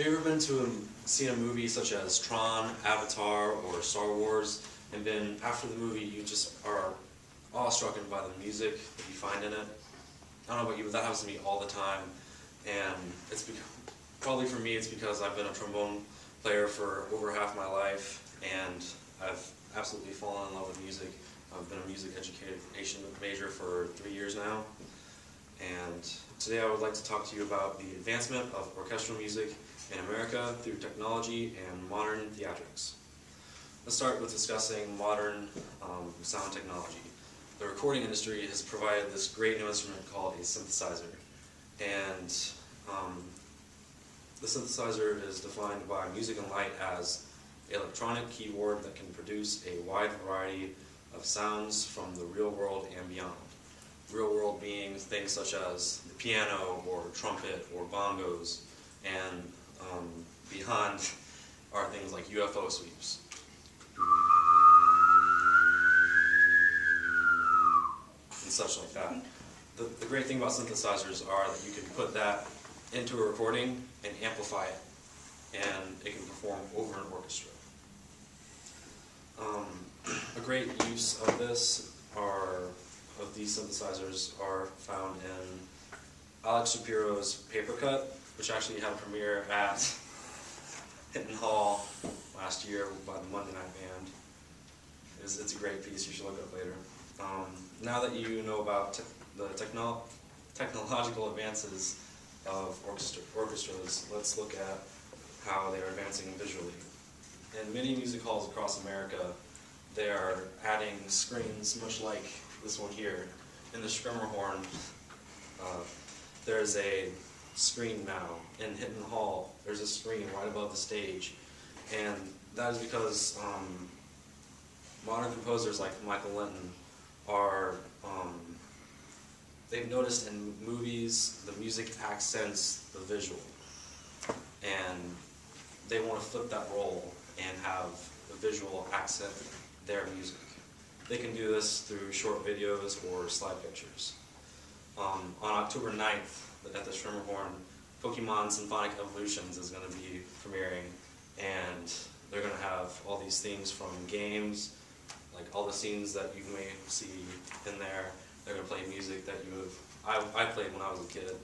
Have you ever been to seen a movie such as Tron, Avatar, or Star Wars, and then after the movie you just are awestruck by the music that you find in it? I don't know about you, but that happens to me all the time, and it's probably for me it's because I've been a trombone player for over half my life, and I've absolutely fallen in love with music. I've been a music education major for 3 years now, and today I would like to talk to you about the advancement of orchestral music in America through technology and modern theatrics. Let's start with discussing modern sound technology. The recording industry has provided this great new instrument called a synthesizer, and the synthesizer is defined by Music and Light as an electronic keyboard that can produce a wide variety of sounds from the real world and beyond. Real world being things such as the piano or trumpet or bongos, and beyond are things like UFO sweeps. And such like that. The great thing about synthesizers are that you can put that into a recording and amplify it, and it can perform over an orchestra. A great use of these synthesizers are found in Alex Shapiro's Papercut, which actually had a premiere at Hinton Hall last year by the Monday Night Band. It's a great piece, you should look it up later. Now that you know about the technological advances of orchestras, let's look at how they are advancing visually. In many music halls across America, they are adding screens much like this one here. In the Schermerhorn, there's a screen now. In Hinton Hall, there's a screen right above the stage, and that is because modern composers like Michael Linton are, they've noticed in movies the music accents the visual, and they want to flip that role and have the visual accent their music. They can do this through short videos or slide pictures. On October 9th at the Schermerhorn, Pokemon Symphonic Evolutions is going to be premiering, and they're going to have all these themes from games, like all the scenes that you may see in there. They're going to play music that I played when I was a kid.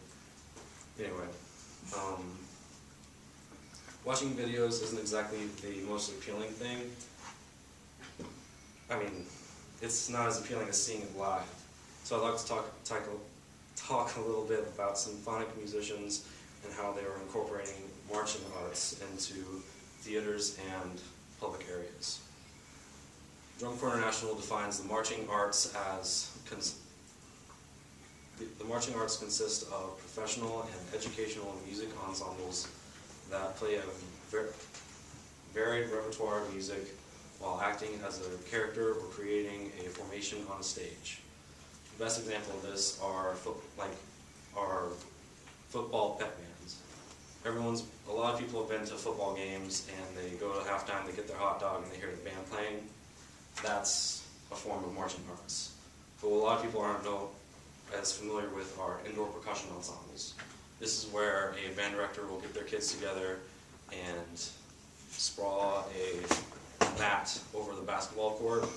Anyway, watching videos isn't exactly the most appealing thing. I mean, it's not as appealing as seeing it live. So I'd like to talk a little bit about symphonic musicians and how they are incorporating marching arts into theaters and public areas. Drum Corps International defines the marching arts as the marching arts consist of professional and educational music ensembles that play a varied repertoire of music while acting as a character or creating a formation on a stage. The best example of this are football pep bands. A lot of people have been to football games and they go to halftime, they get their hot dog and they hear the band playing. That's a form of marching arts. But what a lot of people aren't as familiar with are indoor percussion ensembles. This is where a band director will get their kids together and sprawl a mat over the basketball court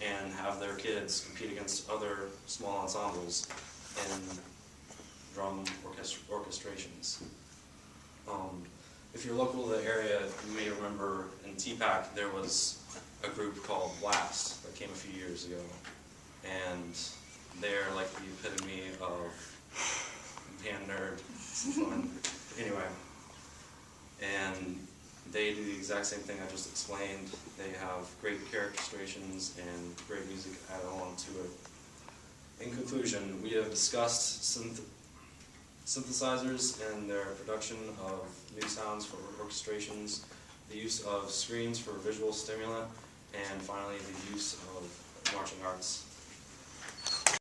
and have their kids compete against other small ensembles in drum orchestrations. If you're local to the area, you may remember in TPAC there was a group called Blast that came a few years ago, and they're like the epitome of band nerd. It's fun. Anyway, and they do the exact same thing I just explained. They have great characterizations and great music added on to it. In conclusion, we have discussed synthesizers and their production of new sounds for orchestrations, the use of screens for visual stimulant, and finally the use of marching arts